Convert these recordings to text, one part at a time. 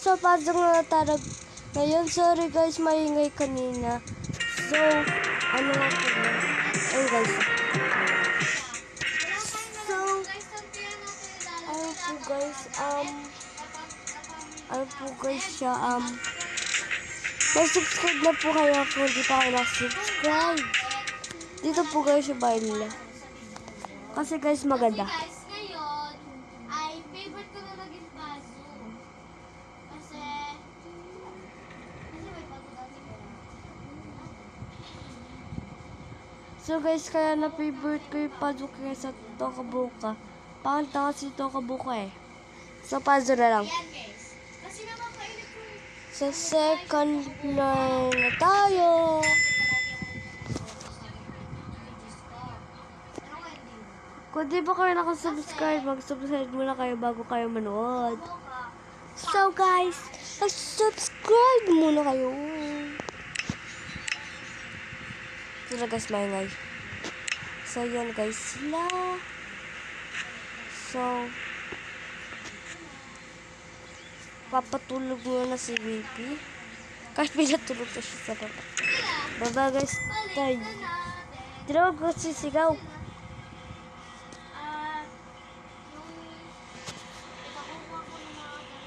So, pasok na natarag ngayon. Sorry guys, maingay kanina. So, ano nga po ba? Ayun guys. So, ano po guys siya, mag-subscribe na po kayo kung hindi pa kayo na-subscribe. Dito po guys sa bahay nila. Kasi guys, maganda. Ngayon, ay favorite ko na naging puzzle. Kasi may bago dati ko. So guys, kaya na-favorite ko yung puzzle kaya sa Tokaboka. Pakanta kasi Tokaboka eh. So, puzzle na lang. Yan guys. Kasi naman ka-electronic. Sa second floor na tayo. Kung di ba kayo nakasubscribe, mag-subscribe muna kayo bago kayo manood. So guys, mag-subscribe muna kayo. Sila guys, maingay. So yan guys, sila. So, papatulog muna si baby. Kahit pinatulog na siya sa baba. Baba guys, tayo. Tinawag ko sisigaw.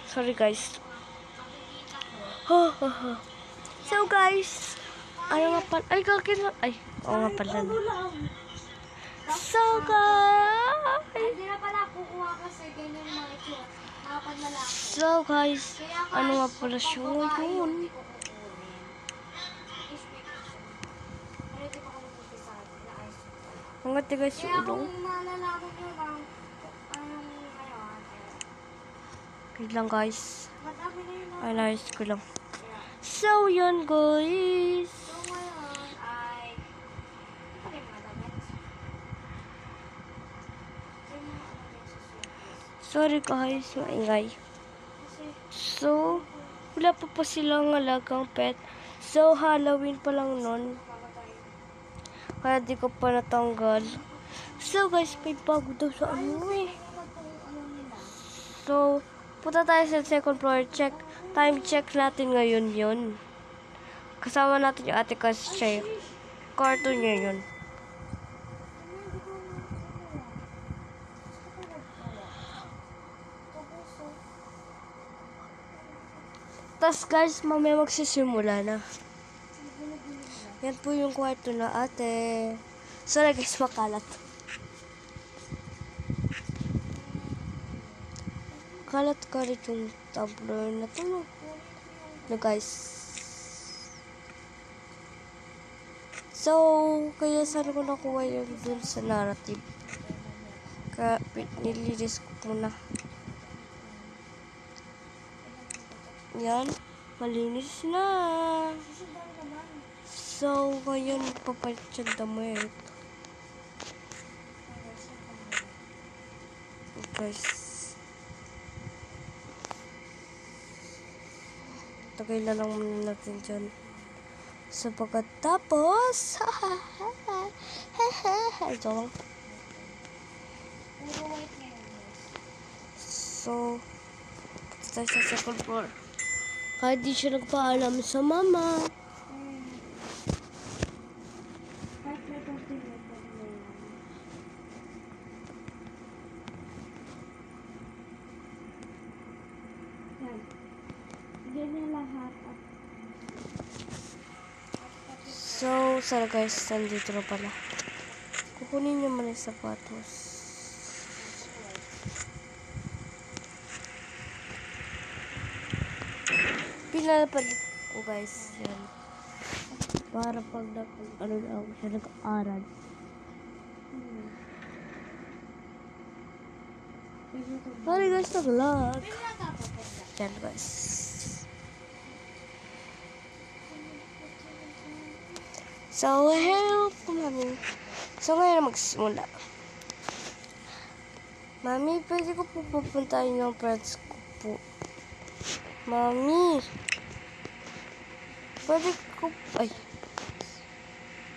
Sorry guys. So guys, ano nga pala? Ay, kakin lang. Ay, oo nga pala. So guys. Hindi na pala kukuha kasi ganyan mga itsura. Nakapad na lang. So guys, ano nga pala siya yun? Ang gati guys yung Kaya ulong. kung nalalaman nyo lang, anong ngayon, Wait lang guys. madami na yun. Analyze ko lang. So yun guys. So ngayon ay, ito rin mga damit. Ito yung mga damit sa suitcase. Sorry guys, maingay. Kasi, So, wala pa silang alagang pet. So, Halloween pa lang nun. mamatay. Kaya di ko pa natanggal. So guys, may bago daw sa ano eh. Ano nila? So, punta tayo sa second floor. Time check natin ngayon yun. Kasama natin yung ate kasi siya yung cartoon niya yun. Tapos guys, mamaya magsisimula na. Yan po yung kwarto na ate. Sorry guys, makalat. Kalat ka rin yung tablo na to. No guys. So, kaya saan ko nakuha yun dun sa narrative. Kaya nililis ko muna. Yan. Malinis na. So, ngayon papalit yung damit. Guys. Tagay na lang muna natin dyan. So, pagkatapos, ito lang. Puro white ngayon guys. So, punta tayo sa second floor. Kahit di siya nagpaalam sa mama. Kahit may konting white na yun. Yan. Ganyan lahat. So, sana guys, nandito na pala. Kukunin niyo muna yung sapatos. Pinalapalit ko guys, yan. Para pag ano na ako siya nag-aaral. Sorry guys, nag-lag. Yan guys. So, hello po mami. So, ngayon na magsimula. Mami, pwede ko po pupuntahin yung friends ko po. Mami. Pwede ko... Ay.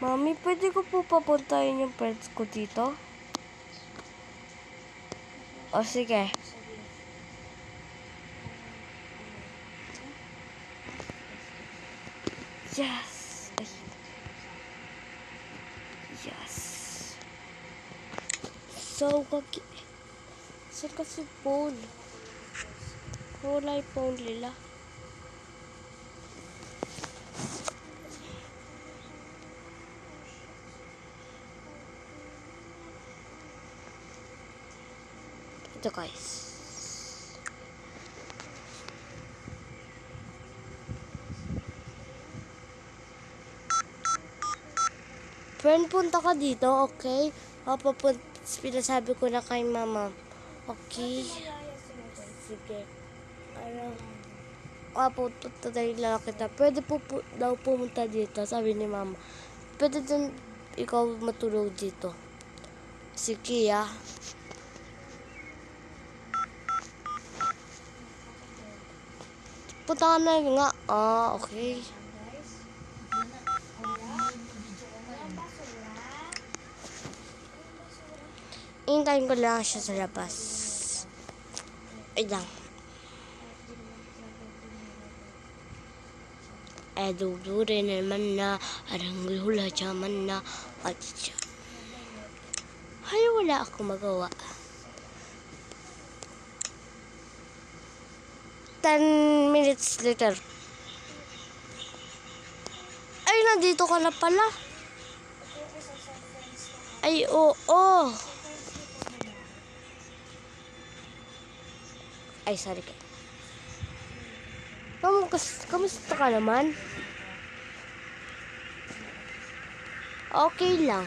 Mami, pwede ko po papuntahin yung friends ko dito? O, sige. Yes. Ay. Yes. So, saan kasi phone? Wala yung phone nila. Ito guys. Friend, punta ka dito, okay? Pinasabi ko na kay mama. Okay? Sige. Ano? Tutay lang kita. Pwede daw pumunta dito, sabi ni mama. Pwede din ikaw matulog dito. Sige, ah. Punta ka na nga. Okay. Hintayin ko lang siya sa labas. Ay lang. Dudure naman na. Arang hula jaman na. At siya. Ay, wala akong magawa. 10 minutes later. Ay, nandito ka na pala. Ay, oo. Ay, sorry ka. Kamusta ka naman? Okay lang.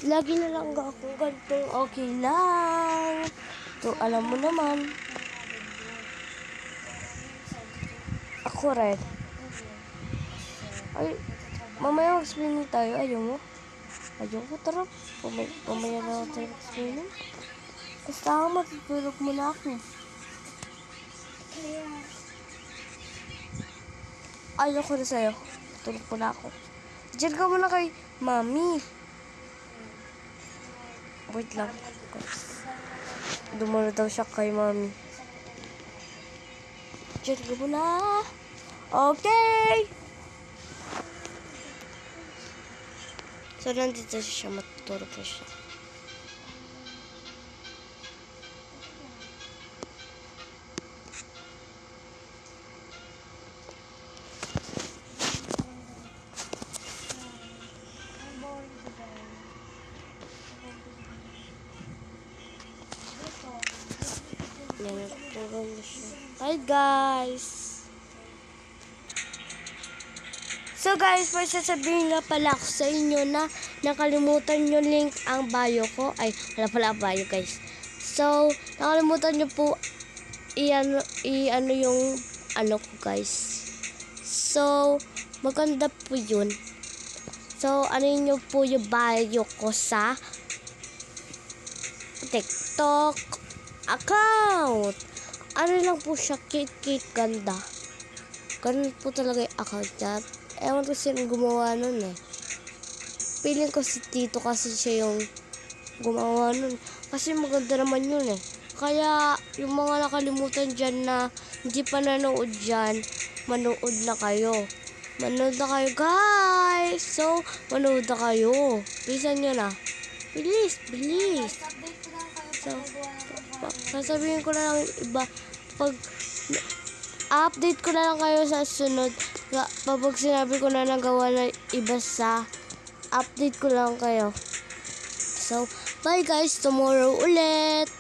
Lagi na lang ako ganitong okay lang. So, alam mo naman. Ako rin. Ay, mamaya mag-swimming tayo. Ayaw mo? Ayaw ko, tara. Mamaya na tayo mag-swimming. Basta ako matutulog muna ako. Ayaw ko na sa'yo. Tulog ko na ako. Diyan ka muna kay Mami. Wait lang. Dumalo daw siya kay Mami. Diyan ka muna. Okay! So, nandito siya. Matutulog na siya. Hi guys! So guys, may sasabihin nga pala ako sa inyo na nakalimutan nyo link ang bio ko. Ay, wala pala bio guys. So, nakalimutan nyo po i-ano yung ano ko guys. So, maganda po yun. So, ano nyo po yung bio ko sa TikTok account. Ano lang po siya, Kate Ganda. Ganun po talaga yung account niya. Ewan ko sino gumawa nun eh. Feeling ko si Tito kasi siya yung gumawa nun. Kasi maganda naman yun eh. Kaya yung mga nakalimutan dyan na hindi pa nanood dyan, manood na kayo. Manood na kayo guys. So, manood na kayo. Bilisan nyo na. Bilis, bilis. So, sasabihin ko na lang iba pag update ko na lang kayo sa sunod kapag sinabi ko na nagawa na iba sa update ko lang kayo. So, bye guys, tomorrow ulit.